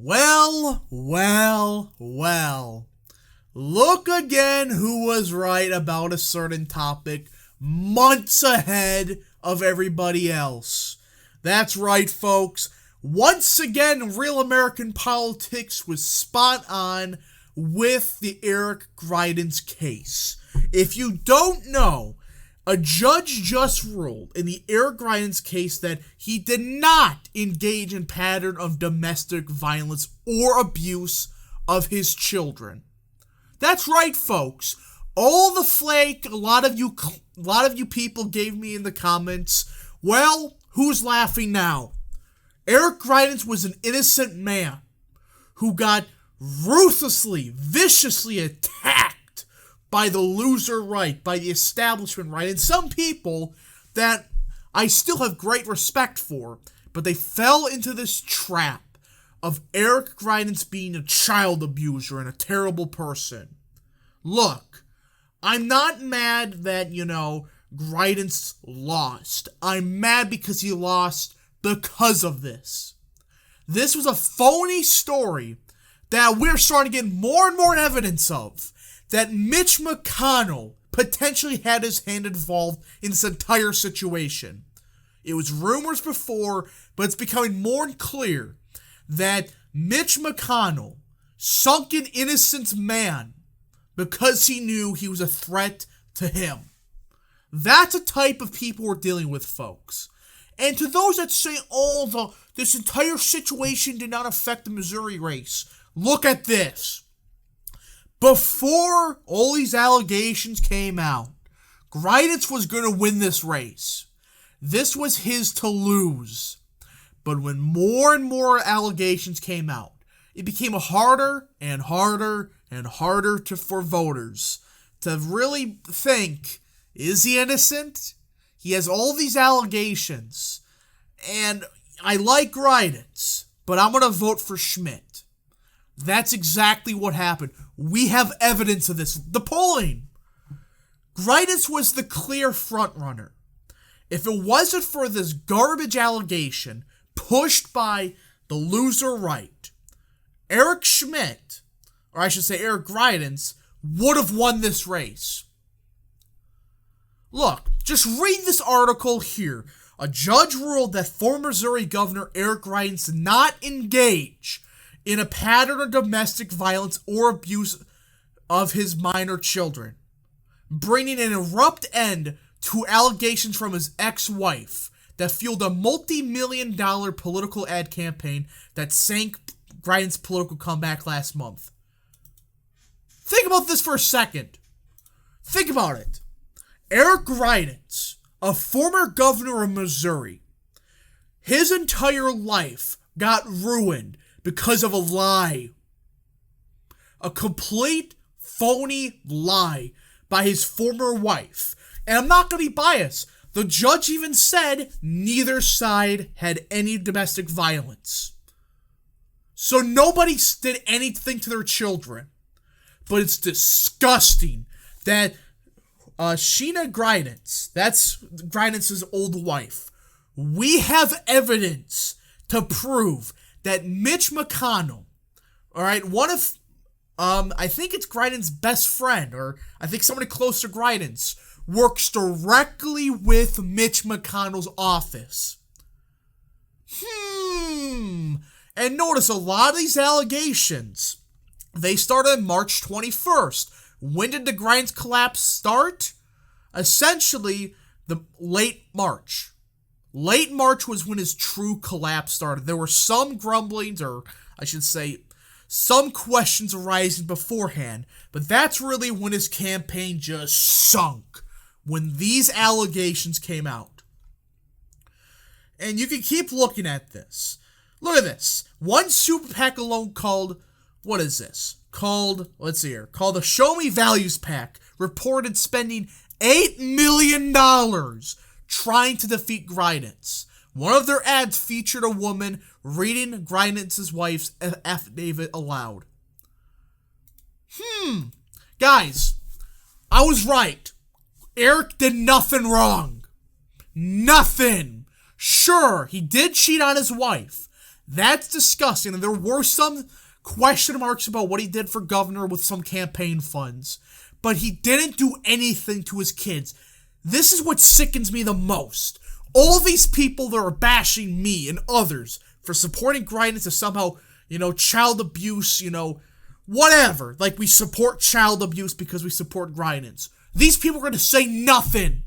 Well. Look again who was right about a certain topic months ahead of everybody else. That's right, folks. Once again, Real American Politics was spot on with the Eric Greitens case. If you don't know, a judge just ruled in the Eric Greitens case that he did not engage in pattern of domestic violence or abuse of his children. That's right, folks. All the flake a lot of you people gave me in the comments, well, who's laughing now? Eric Greitens was an innocent man who got ruthlessly, viciously attacked by the loser right, by the establishment right, and some people that I still have great respect for, but they fell into this trap of Eric Greitens being a child abuser and a terrible person. Look, I'm not mad that, Greitens lost. I'm mad because he lost because of this. This was a phony story that we're starting to get more and more evidence of, that Mitch McConnell potentially had his hand involved in this entire situation. It was rumors before, but it's becoming more clear that Mitch McConnell sunk an innocent man because he knew he was a threat to him. That's the type of people we're dealing with, folks. And to those that say, this entire situation did not affect the Missouri race, look at this. Before all these allegations came out, Greitens was going to win this race. This was his to lose. But when more and more allegations came out, it became harder and harder for voters to really think, is he innocent? He has all these allegations. And I like Greitens, but I'm going to vote for Schmidt. That's exactly what happened. We have evidence of this. The polling. Greitens was the clear frontrunner. If it wasn't for this garbage allegation pushed by the loser right, Eric Schmidt, or I should say Eric Greitens, would have won this race. Look, just read this article here. A judge ruled that former Missouri Governor Eric Greitens did not engage in a pattern of domestic violence or abuse of his minor children, bringing an abrupt end to allegations from his ex-wife that fueled a multi-million-dollar political ad campaign that sank Greitens' political comeback last month. Think about this for a second. Think about it. Eric Greitens, a former governor of Missouri, his entire life got ruined because of a lie. A complete phony lie by his former wife. And I'm not going to be biased. The judge even said neither side had any domestic violence. So nobody did anything to their children. But it's disgusting that Sheena Greitens, that's Greitens' old wife, we have evidence to prove that Mitch McConnell, alright, one of, I think it's Greitens' best friend, or I think somebody close to Greitens, works directly with Mitch McConnell's office. And notice a lot of these allegations, they started on March 21st. When did the Greitens collapse start? Essentially, the late March. Late March was when his true collapse started. There were some grumblings, or I should say, some questions arising beforehand, but that's really when his campaign just sunk, when these allegations came out. And you can keep looking at this. Look at this. One super PAC alone called, what is this? Called the Show Me Values PAC reported spending $8 million trying to defeat Greitens. One of their ads featured a woman reading Greitens' wife's affidavit aloud. Guys, I was right. Eric did nothing wrong. Nothing. Sure, he did cheat on his wife. That's disgusting. And there were some question marks about what he did for governor with some campaign funds. But he didn't do anything to his kids. This is what sickens me the most. All these people that are bashing me and others for supporting Greitens as somehow, child abuse, whatever. Like, we support child abuse because we support Greitens. These people are going to say nothing.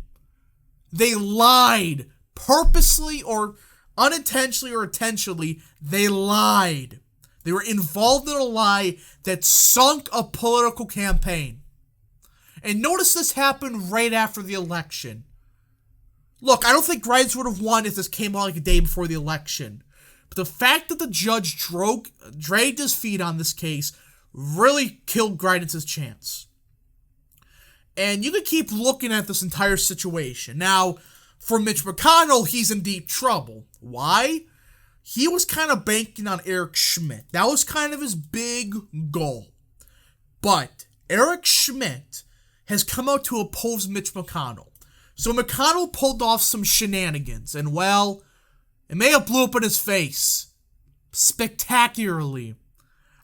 They lied. Purposely or unintentionally or intentionally, they lied. They were involved in a lie that sunk a political campaign. And notice this happened right after the election. Look, I don't think Greitens would have won if this came out like a day before the election. But the fact that the judge dragged his feet on this case really killed Greitens' chance. And you can keep looking at this entire situation. Now, for Mitch McConnell, he's in deep trouble. Why? He was kind of banking on Eric Schmidt. That was kind of his big goal. But Eric Schmidt has come out to oppose Mitch McConnell. So McConnell pulled off some shenanigans, and well, it may have blew up in his face. Spectacularly.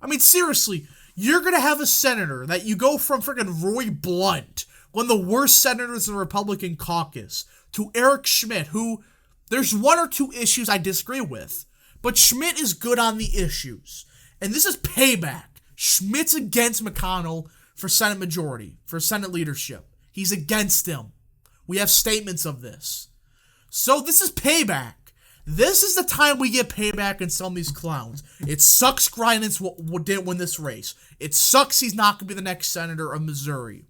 I mean, seriously, you're going to have a senator that you go from freaking Roy Blunt, one of the worst senators in the Republican caucus, to Eric Schmidt, who, there's one or two issues I disagree with, but Schmidt is good on the issues. And this is payback. Schmidt's against McConnell for Senate majority, for Senate leadership. He's against him. We have statements of this. So this is payback. This is the time we get payback on some of these clowns. It sucks Greitens didn't win this race. It sucks he's not going to be the next senator of Missouri.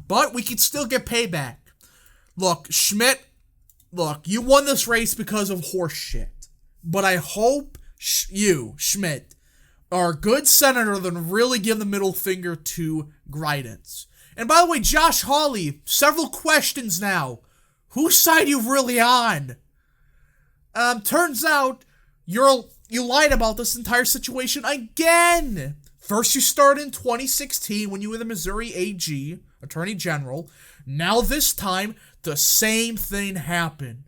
But we can still get payback. Look, Schmidt, you won this race because of horse shit. But I hope you, Schmidt, are a good senator that really give the middle finger to Greitens. And by the way, Josh Hawley, several questions now. Whose side are you really on? Turns out you lied about this entire situation again. First you started in 2016 when you were the Missouri AG, Attorney General. Now this time, the same thing happened.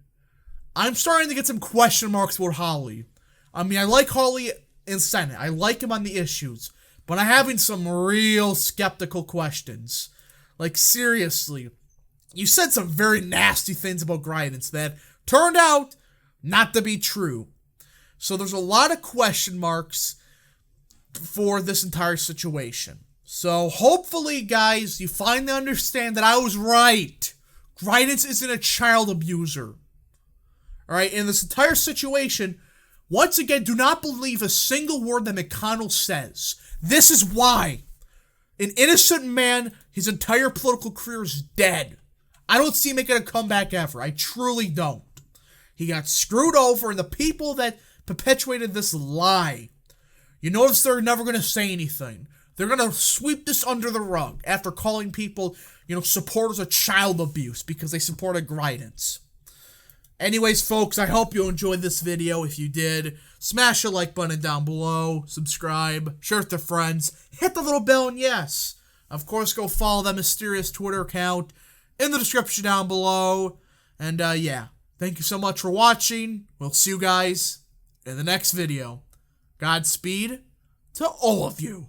I'm starting to get some question marks about Hawley. I mean, I like Hawley in Senate. I like him on the issues. But I'm having some real skeptical questions. Like, seriously. You said some very nasty things about Greitens that turned out not to be true. So there's a lot of question marks for this entire situation. So hopefully, guys, you finally understand that I was right. Greitens isn't a child abuser. Alright, in this entire situation, once again, do not believe a single word that McConnell says. This is why. An innocent man, his entire political career is dead. I don't see him making a comeback ever. I truly don't. He got screwed over, and the people that perpetuated this lie, you notice they're never going to say anything. They're going to sweep this under the rug after calling people, supporters of child abuse because they supported Greitens. Anyways, folks, I hope you enjoyed this video. If you did, smash the like button down below, subscribe, share it to friends, hit the little bell, and yes, of course, go follow that mysterious Twitter account in the description down below. And, yeah, thank you so much for watching. We'll see you guys in the next video. Godspeed to all of you.